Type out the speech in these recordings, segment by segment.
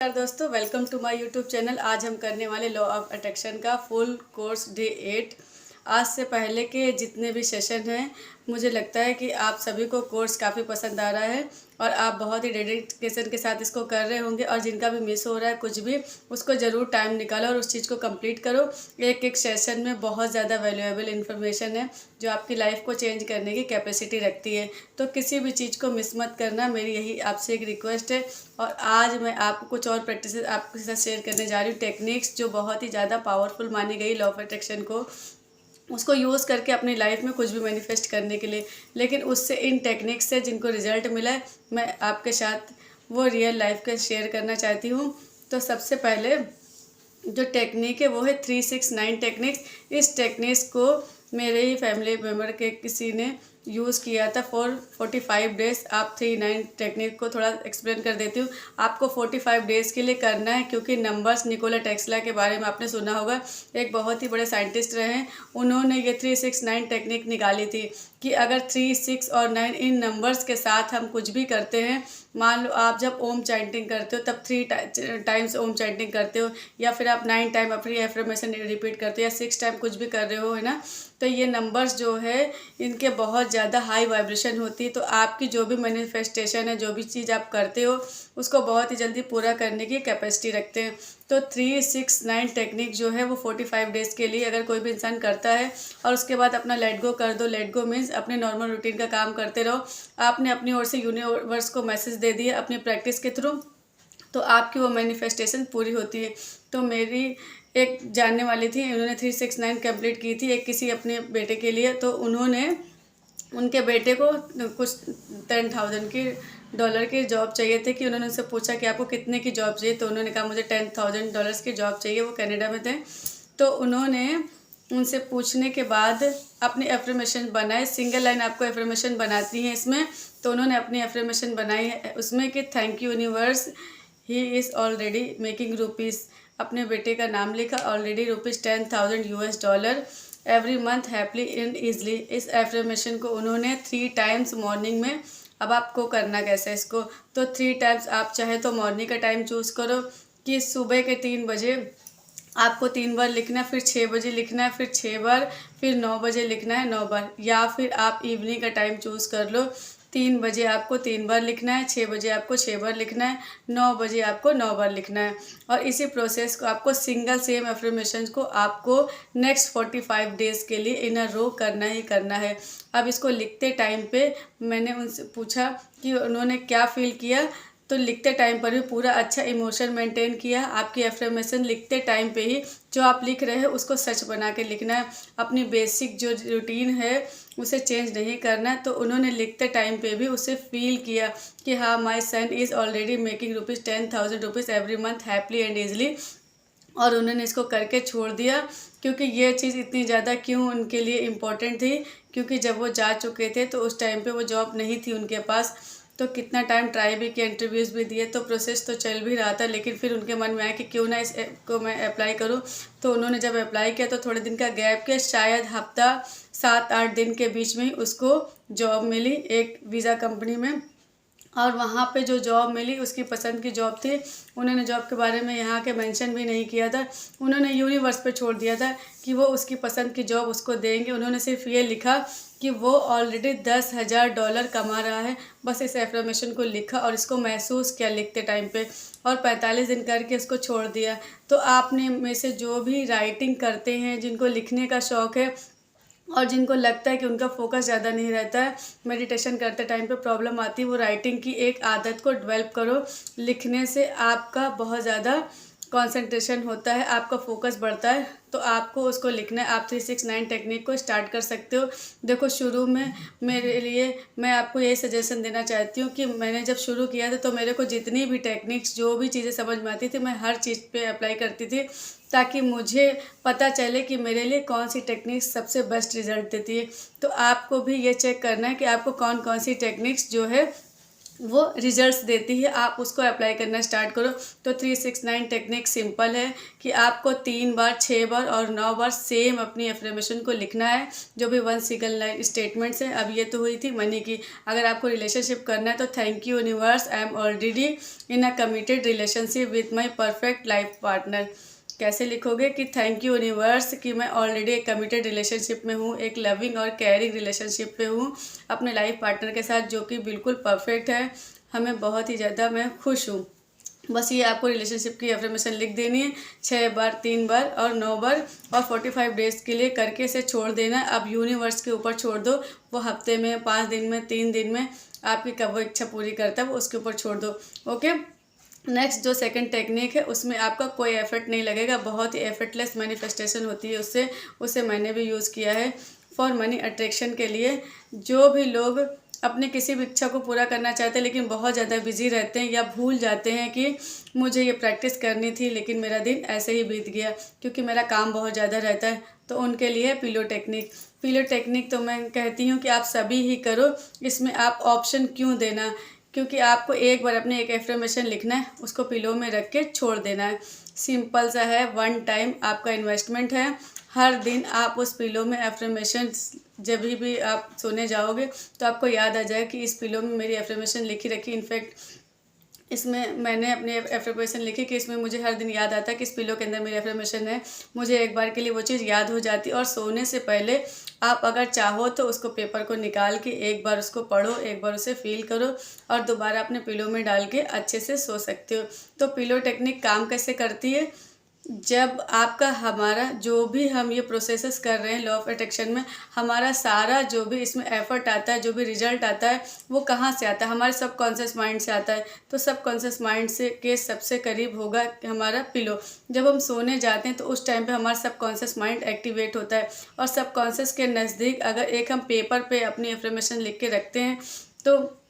नमस्कार दोस्तों, welcome to my YouTube channel. आज हम करने वाले लॉ ऑफ अट्रैक्शन का फुल कोर्स डे 8। आज से पहले के जितने भी सेशन हैं, मुझे लगता है कि आप सभी को कोर्स काफ़ी पसंद आ रहा है और आप बहुत ही डेडिकेशन के साथ इसको कर रहे होंगे। और जिनका भी मिस हो रहा है कुछ भी, उसको ज़रूर टाइम निकालो और उस चीज़ को कंप्लीट करो। एक एक सेशन में बहुत ज़्यादा वैल्यूएबल इन्फॉर्मेशन है जो आपकी लाइफ को चेंज करने की कैपेसिटी रखती है। तो किसी भी चीज़ को मिस मत करना, मेरी यही आपसे एक रिक्वेस्ट है। और आज मैं आपको कुछ और प्रैक्टिस आपके साथ शेयर करने जा रही हूँ, टेक्निक्स जो बहुत ही ज़्यादा पावरफुल मानी गई लॉ ऑफ अट्रैक्शन को, उसको यूज़ करके अपनी लाइफ में कुछ भी मैनिफेस्ट करने के लिए। लेकिन उससे इन टेक्निक्स से जिनको रिजल्ट मिला है, मैं आपके साथ वो रियल लाइफ का शेयर करना चाहती हूँ। तो सबसे पहले जो टेक्निक है वो है 369 टेक्निक्स। इस टेक्निक्स को मेरे ही फैमिली मेम्बर के किसी ने यूज़ किया था फॉर 45 डेज़। आप 39 टेक्निक को थोड़ा एक्सप्लेन कर देती हूँ। आपको 45 डेज़ के लिए करना है, क्योंकि नंबर्स, निकोला टेस्ला के बारे में आपने सुना होगा, एक बहुत ही बड़े साइंटिस्ट रहे हैं। उन्होंने ये 369 टेक्निक निकाली थी कि अगर 3, 6 और 9 इन नंबर्स के साथ हम कुछ भी करते हैं, मान लो आप जब ओम चैंटिंग करते हो तब 3 टाइम्स ओम चैंटिंग करते हो, या फिर आप 9 टाइम अपनी एफर्मेशन रिपीट करते हो, या 6 टाइम कुछ भी कर रहे हो, है ना। तो ये नंबर्स जो है इनके बहुत ज़्यादा हाई वाइब्रेशन होती है। तो आपकी जो भी मैनिफेस्टेशन है, जो भी चीज़ आप करते हो, उसको बहुत ही जल्दी पूरा करने की कैपेसिटी रखते हैं। तो 369 टेक्निक जो है वो 45 डेज़ के लिए अगर कोई भी इंसान करता है और उसके बाद अपना लेट गो कर दो। लेट गो मीन्स अपने नॉर्मल रूटीन का काम करते रहो। आपने अपनी ओर से यूनिवर्स को मैसेज दे दिया अपनी प्रैक्टिस के थ्रू, तो आपकी वो मैनिफेस्टेशन पूरी होती है। तो मेरी एक जानने वाली थी, उन्होंने 369 कंप्लीट की थी एक किसी अपने बेटे के लिए। तो उन्होंने उनके बेटे को कुछ 10,000 की डॉलर की जॉब चाहिए थे, कि उन्होंने उनसे पूछा कि आपको कितने की जॉब चाहिए। तो उन्होंने कहा मुझे $10,000 की जॉब चाहिए। वो कनाडा में थे। तो उन्होंने उनसे पूछने के बाद अपनी एफर्मेशन बनाए। सिंगल लाइन आपको एफर्मेशन बनाती है इसमें। तो उन्होंने अपनी एफर्मेशन बनाई है उसमें कि thank you universe, he is already making rupees. अपने बेटे का नाम लिखा, already $10,000 every month happily and easily. इस एफर्मेशन को उन्होंने 3 टाइम्स मॉर्निंग में। अब आपको करना कैसे है इसको, तो 3 टाइम्स आप चाहे तो मॉर्निंग का टाइम चूज़ करो कि सुबह के 3 बजे आपको 3 बार लिखना है, फिर 6 बजे लिखना है, फिर 6 बार, फिर 9 बजे लिखना है 9 बार, या फिर आप इवनिंग का टाइम चूज़ कर लो। 3 बजे आपको 3 बार लिखना है, 6 बजे आपको 6 बार लिखना है, 9 बजे आपको 9 बार लिखना है। और इसी प्रोसेस को आपको सिंगल सेम एफर्मेशंस को आपको नेक्स्ट 45 डेज़ के लिए इन अ रो करना ही करना है। अब इसको लिखते टाइम पे मैंने उनसे पूछा कि उन्होंने क्या फ़ील किया। तो लिखते टाइम पर भी पूरा अच्छा इमोशन मेंटेन किया। आपकी एफर्मेशन लिखते टाइम पे ही जो आप लिख रहे हैं उसको सच बना के लिखना है। अपनी बेसिक जो रूटीन है उसे चेंज नहीं करना है। तो उन्होंने लिखते टाइम पे भी उसे फील किया कि हाँ, my son is already making ₹10,000 every month happily and easily. और उन्होंने इसको करके छोड़ दिया, क्योंकि ये चीज़ इतनी ज़्यादा क्यों उनके लिए इम्पोर्टेंट थी, क्योंकि जब वो जा चुके थे तो उस टाइम पे वो जॉब नहीं थी उनके पास। तो कितना टाइम ट्राई भी किया, इंटरव्यूज़ भी दिए, तो प्रोसेस तो चल भी रहा था। लेकिन फिर उनके मन में आया कि क्यों ना इस को मैं अप्लाई करूं। तो उन्होंने जब अप्लाई किया तो थोड़े दिन का गैप के, शायद हफ्ता 7-8 दिन के बीच में ही उसको जॉब मिली एक वीज़ा कंपनी में। और वहाँ पे जो जॉब मिली उसकी पसंद की जॉब थी। उन्होंने जॉब के बारे में यहाँ के मेंशन भी नहीं किया था, उन्होंने यूनिवर्स पे छोड़ दिया था कि वो उसकी पसंद की जॉब उसको देंगे। उन्होंने सिर्फ ये लिखा कि वो ऑलरेडी $10,000 कमा रहा है। बस इस एफर्मेशन को लिखा और इसको महसूस किया लिखते टाइम पे, और 45 दिन करके इसको छोड़ दिया। तो आपने में से जो भी राइटिंग करते हैं, जिनको लिखने का शौक़ है और जिनको लगता है कि उनका फोकस ज़्यादा नहीं रहता है, मेडिटेशन करते टाइम पे प्रॉब्लम आती है, वो राइटिंग की एक आदत को डेवलप करो। लिखने से आपका बहुत ज़्यादा कंसंट्रेशन होता है, आपका फोकस बढ़ता है। तो आपको उसको लिखना है। आप 369 टेक्निक को स्टार्ट कर सकते हो। देखो, शुरू में मेरे लिए मैं आपको यही सजेशन देना चाहती हूँ कि मैंने जब शुरू किया था तो मेरे को जितनी भी टेक्निक्स, जो भी चीज़ें समझ में आती थी, मैं हर चीज़ पे अप्लाई करती थी, ताकि मुझे पता चले कि मेरे लिए कौन सी टेक्निक सबसे बेस्ट रिजल्ट देती है। तो आपको भी ये चेक करना है कि आपको कौन कौन सी टेक्निक्स जो है वो रिजल्ट्स देती है। आप उसको अप्लाई करना स्टार्ट करो। तो 369 टेक्निक सिंपल है कि आपको 3 बार, 6 बार और 9 बार सेम अपनी एफर्मेशन को लिखना है, जो भी 1 सिंगल लाइन स्टेटमेंट्स हैं। अब ये तो हुई थी मनी की। अगर आपको रिलेशनशिप करना है तो thank you universe, I am already in a committed relationship with my perfect life partner. कैसे लिखोगे कि थैंक यू यूनिवर्स कि मैं ऑलरेडी एक कमिटेड रिलेशनशिप में हूँ, एक लविंग और केयरिंग रिलेशनशिप पे हूँ अपने लाइफ पार्टनर के साथ, जो कि बिल्कुल परफेक्ट है। हमें बहुत ही ज़्यादा मैं खुश हूँ। बस ये आपको रिलेशनशिप की एफर्मेशन लिख देनी है 6 बार, 3 बार और 9 बार, और 45 डेज़ के लिए करके इसे छोड़ देना है। अब यूनिवर्स के ऊपर छोड़ दो, वो हफ्ते में, 5 दिन में, 3 दिन में आपकी कब वो इच्छा पूरी करता है वो उसके ऊपर छोड़ दो। ओके। नेक्स्ट जो सेकंड टेक्निक है उसमें आपका कोई एफर्ट नहीं लगेगा, बहुत ही एफर्टलेस मैनिफेस्टेशन होती है उससे। उसे मैंने भी यूज़ किया है फॉर मनी अट्रैक्शन के लिए। जो भी लोग अपने किसी भी इच्छा को पूरा करना चाहते हैं लेकिन बहुत ज़्यादा बिजी रहते हैं या भूल जाते हैं कि मुझे ये प्रैक्टिस करनी थी लेकिन मेरा दिन ऐसे ही बीत गया क्योंकि मेरा काम बहुत ज़्यादा रहता है, तो उनके लिए पिलो टेक्निक। पिलो टेक्निक तो मैं कहती हूँ कि आप सभी ही करो। इसमें आप ऑप्शन क्यों देना, क्योंकि आपको एक बार अपने एक एफर्मेशन लिखना है, उसको पिलो में रख के छोड़ देना है। सिंपल सा है, 1 टाइम आपका इन्वेस्टमेंट है। हर दिन आप उस पिलो में एफर्मेशन, जब भी आप सोने जाओगे तो आपको याद आ जाए कि इस पिलो में मेरी एफर्मेशन लिखी रखी। इनफैक्ट इसमें मैंने अपनी एफर्मेशन लिखी कि इसमें मुझे हर दिन याद आता है कि इस पिलो के अंदर मेरी एफर्मेशन है। मुझे एक बार के लिए वो चीज़ याद हो जाती है। और सोने से पहले आप अगर चाहो तो उसको पेपर को निकाल के एक बार उसको पढ़ो, एक बार उसे फील करो और दोबारा अपने पिलो में डाल के अच्छे से सो सकते हो। तो पिलो टेक्निक काम कैसे करती है, जब आपका हमारा जो भी हम ये प्रोसेसेस कर रहे हैं लॉ ऑफ अट्रैक्शन में, हमारा सारा जो भी इसमें एफर्ट आता है, जो भी रिजल्ट आता है, वो कहाँ से आता है, हमारे सबकॉन्शियस माइंड से आता है। तो सबकॉन्शियस माइंड से के सबसे करीब होगा हमारा पिलो। जब हम सोने जाते हैं तो उस टाइम पे हमारा सबकॉन्शियस माइंड एक्टिवेट होता है, और सबकॉन्शियस के नज़दीक अगर एक हम पेपर पे अपनी एफर्मेशन लिख के रखते हैं तो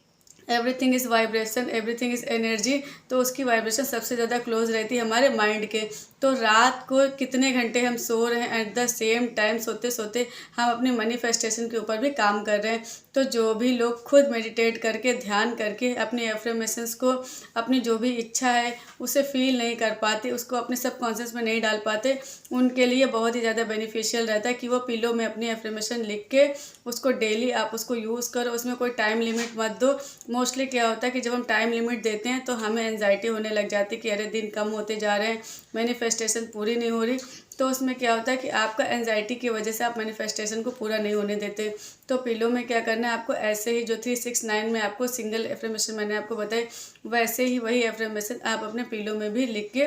everything is vibration, everything is energy, तो उसकी वाइब्रेशन सबसे ज़्यादा क्लोज रहती है हमारे माइंड के। तो रात को कितने घंटे हम सो रहे हैं, एट द सेम टाइम सोते सोते हम अपने मैनिफेस्टेशन के ऊपर भी काम कर रहे हैं। तो जो भी लोग खुद मेडिटेट करके, ध्यान करके अपनी एफर्मेशंस को, अपनी जो भी इच्छा है उसे फील नहीं कर पाते, उसको अपने सबकॉन्शियस में नहीं डाल पाते, उनके लिए बहुत ही ज़्यादा बेनिफिशियल रहता है कि वो पिलो में अपनी एफर्मेशन लिख के उसको डेली आप उसको यूज़ करो। उसमें कोई टाइम लिमिट मत दो। मोस्टली क्या होता है कि जब हम टाइम लिमिट देते हैं तो हमें एंजाइटी होने लग जाती है कि अरे दिन कम होते जा रहे हैं, मैनिफेस्टेशन पूरी नहीं हो रही। तो उसमें क्या होता है कि आपका एंजाइटी की वजह से आप मैनिफेस्टेशन को पूरा नहीं होने देते। तो पिलो में क्या करना है आपको, ऐसे ही जो 369 में आपको सिंगल एफर्मेशन मैंने आपको बताई, वैसे ही वही एफर्मेशन आप अपने पिलो में भी लिख के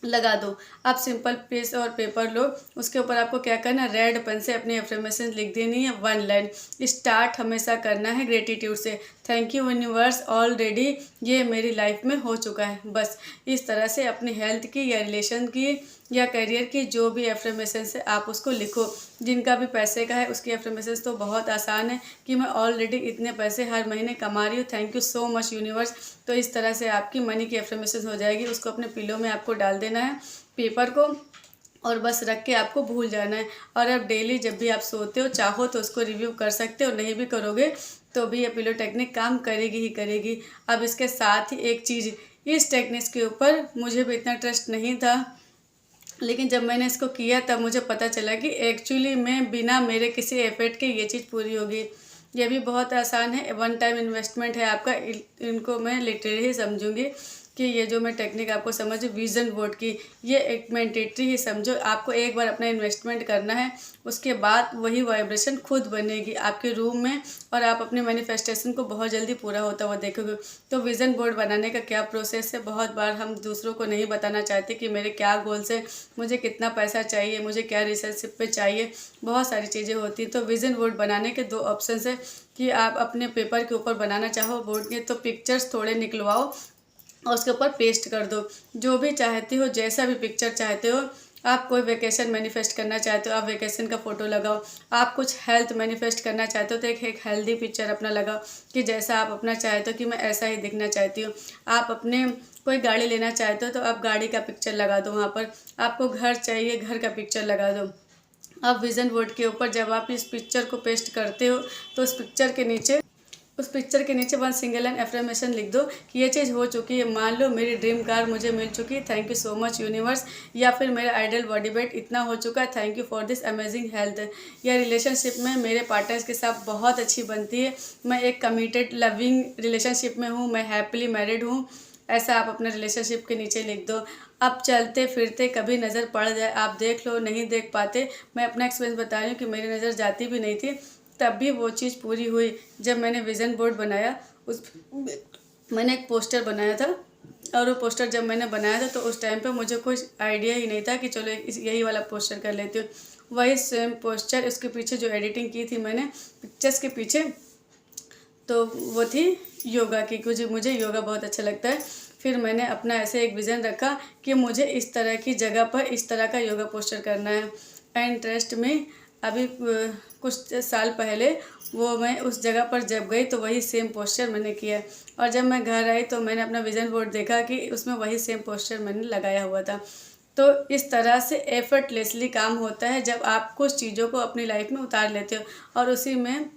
लगा दो। आप सिंपल पेज और पेपर लो, उसके ऊपर आपको क्या करना है, रेड पेन से अपनी एफर्मेशन लिख देनी है 1 लाइन। स्टार्ट हमेशा करना है ग्रेटिट्यूड से, थैंक यू यूनिवर्स, ऑलरेडी ये मेरी लाइफ में हो चुका है। बस इस तरह से अपनी हेल्थ की या रिलेशन की या करियर की जो भी एफर्मेशन है आप उसको लिखो। जिनका भी पैसे का है उसकी एफर्मेशन तो बहुत आसान है कि मैं ऑलरेडी इतने पैसे हर महीने कमा रही हूँ, thank you so much universe. तो इस तरह से आपकी मनी की एफर्मेशन हो जाएगी। उसको अपने पिलो में आपको डाल देना है पेपर को, और बस रख के आपको भूल जाना है। और अब डेली जब भी आप सोते हो, चाहो तो उसको रिव्यू कर सकते हो, नहीं भी करोगे तो भी ये पिलो टेक्निक काम करेगी ही करेगी। अब इसके साथ ही एक चीज़, इस टेक्निक के ऊपर मुझे भी इतना ट्रस्ट नहीं था, लेकिन जब मैंने इसको किया तब मुझे पता चला कि एक्चुअली में बिना मेरे किसी एफर्ट के ये चीज़ पूरी होगी। ये भी बहुत आसान है, 1 टाइम इन्वेस्टमेंट है आपका। इनको मैं लिटरली ही समझूंगी कि ये जो मैं टेक्निक आपको समझ, विज़न बोर्ड की, ये एक मैंडेटरी ही समझो। आपको एक बार अपना इन्वेस्टमेंट करना है, उसके बाद वही वाइब्रेशन खुद बनेगी आपके रूम में, और आप अपने मैनिफेस्टेशन को बहुत जल्दी पूरा होता हुआ देखोगे। तो विज़न बोर्ड बनाने का क्या प्रोसेस है, बहुत बार हम दूसरों को नहीं बताना चाहते कि मेरे क्या गोल्स है, मुझे कितना पैसा चाहिए, मुझे क्या रिलेशनशिप पे चाहिए, बहुत सारी चीज़ें होती हैं। तो विज़न बोर्ड बनाने के 2 ऑप्शन है कि आप अपने पेपर के ऊपर बनाना चाहो बोर्ड के, तो पिक्चर्स थोड़े निकलवाओ और उसके ऊपर पेस्ट कर दो। जो भी चाहते हो, जैसा भी पिक्चर चाहते हो, आप कोई वेकेशन मैनिफेस्ट करना चाहते हो आप वेकेशन का फ़ोटो लगाओ। आप कुछ हेल्थ मैनिफेस्ट करना चाहते हो तो एक हेल्दी पिक्चर अपना लगाओ कि जैसा आप अपना चाहते हो कि मैं ऐसा ही दिखना चाहती हूँ। आप अपने कोई गाड़ी लेना चाहते हो तो आप गाड़ी का पिक्चर लगा दो वहाँ पर। आपको घर चाहिए, घर का पिक्चर लगा दो। अब विज़न बोर्ड के ऊपर जब आप इस पिक्चर को पेस्ट करते हो तो उस पिक्चर के नीचे उस पिक्चर के नीचे वन सिंगल लाइन एफर्मेशन लिख दो कि ये चीज़ हो चुकी है, मान लो मेरी ड्रीम कार मुझे मिल चुकी है, thank you so much universe. या फिर मेरा आइडल बॉडी वेट इतना हो चुका है, thank you for this amazing health. या रिलेशनशिप में मेरे पार्टनर्स के साथ बहुत अच्छी बनती है, मैं एक कमिटेड लविंग रिलेशनशिप में हूँ, मैं हैप्पीली मैरिड हूँ। ऐसा आप अपने रिलेशनशिप के नीचे लिख दो। अब चलते फिरते कभी नज़र पड़ जाए, आप देख लो, नहीं देख पाते। मैं अपना एक्सपीरियंस बता रही हूँ कि मेरी नज़र जाती भी नहीं थी, तब भी वो चीज़ पूरी हुई। जब मैंने विज़न बोर्ड बनाया, उस मैंने एक पोस्टर बनाया था, और वो पोस्टर जब मैंने बनाया था तो उस टाइम पे मुझे कुछ आइडिया ही नहीं था कि चलो यही वाला पोस्टर कर लेती हूँ। वही सेम पोस्टर, इसके पीछे जो एडिटिंग की थी मैंने पिक्चर्स के पीछे, तो वो थी योगा की, क्योंकि मुझे योगा बहुत अच्छा लगता है। फिर मैंने अपना ऐसे एक विज़न रखा कि मुझे इस तरह की जगह पर इस तरह का योगा पोस्टर करना है। एंड ट्रस्ट में अभी कुछ साल पहले वो मैं उस जगह पर जब गई तो वही सेम पोस्टर मैंने किया, और जब मैं घर आई तो मैंने अपना विज़न बोर्ड देखा कि उसमें वही सेम पोस्टर मैंने लगाया हुआ था। तो इस तरह से एफर्टलेसली काम होता है जब आप कुछ चीज़ों को अपनी लाइफ में उतार लेते हो, और उसी में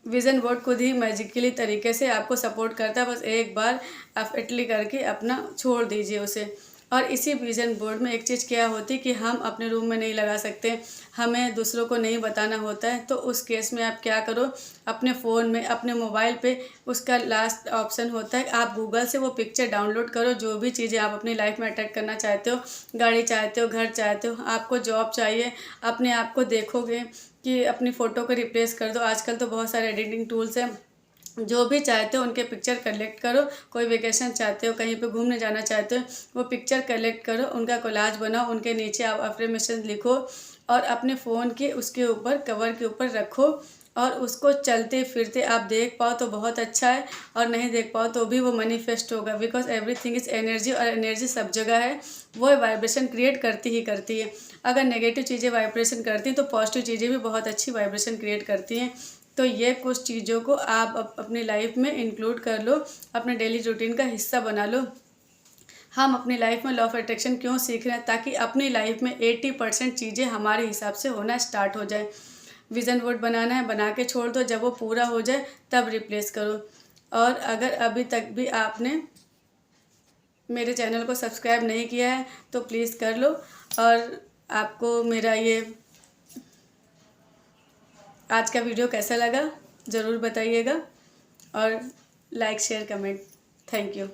विज़न बोर्ड खुद ही मैजिकली तरीके से आपको सपोर्ट करता है। बस एक बार आप इटली करके अपना छोड़ दीजिए उसे। और इसी विज़न बोर्ड में एक चीज़ क्या होती है कि हम अपने रूम में नहीं लगा सकते, हमें दूसरों को नहीं बताना होता है। तो उस केस में आप क्या करो, अपने फ़ोन में, अपने मोबाइल पे उसका लास्ट ऑप्शन होता है, आप गूगल से वो पिक्चर डाउनलोड करो। जो भी चीज़ें आप अपनी लाइफ में अट्रैक्ट करना चाहते हो, गाड़ी चाहते हो, घर चाहते हो, आपको जॉब चाहिए, अपने आप को देखोगे कि अपनी फ़ोटो को रिप्लेस कर दो। आजकल तो बहुत सारे एडिटिंग टूल्स हैं, जो भी चाहते हो उनके पिक्चर कलेक्ट करो। कोई वेकेशन चाहते हो, कहीं पे घूमने जाना चाहते हो, वो पिक्चर कलेक्ट करो, उनका कोलाज बनाओ, उनके नीचे आप अफर्मेशन लिखो और अपने फ़ोन के उसके ऊपर कवर के ऊपर रखो, और उसको चलते फिरते आप देख पाओ तो बहुत अच्छा है, और नहीं देख पाओ तो भी वो मैनिफेस्ट होगा। बिकॉज एवरीथिंग इज़ एनर्जी, और एनर्जी सब जगह है, वो वाइब्रेशन क्रिएट करती ही करती है। अगर नेगेटिव चीज़ें वाइब्रेशन करती हैं तो पॉजिटिव चीज़ें भी बहुत अच्छी वाइब्रेशन क्रिएट करती हैं। तो ये कुछ चीज़ों को आप अपनी लाइफ में इंक्लूड कर लो, अपने डेली रूटीन का हिस्सा बना लो। हम अपनी लाइफ में लॉ ऑफ अट्रैक्शन क्यों सीख रहे हैं? ताकि अपनी लाइफ में 80% चीज़ें हमारे हिसाब से होना स्टार्ट हो जाए। विज़न बोर्ड बनाना है, बना के छोड़ दो, जब वो पूरा हो जाए तब रिप्लेस करो। और अगर अभी तक भी आपने मेरे चैनल को सब्सक्राइब नहीं किया है तो प्लीज़ कर लो, और आपको मेरा ये आज का वीडियो कैसा लगा ज़रूर बताइएगा, और like share comment. Thank you.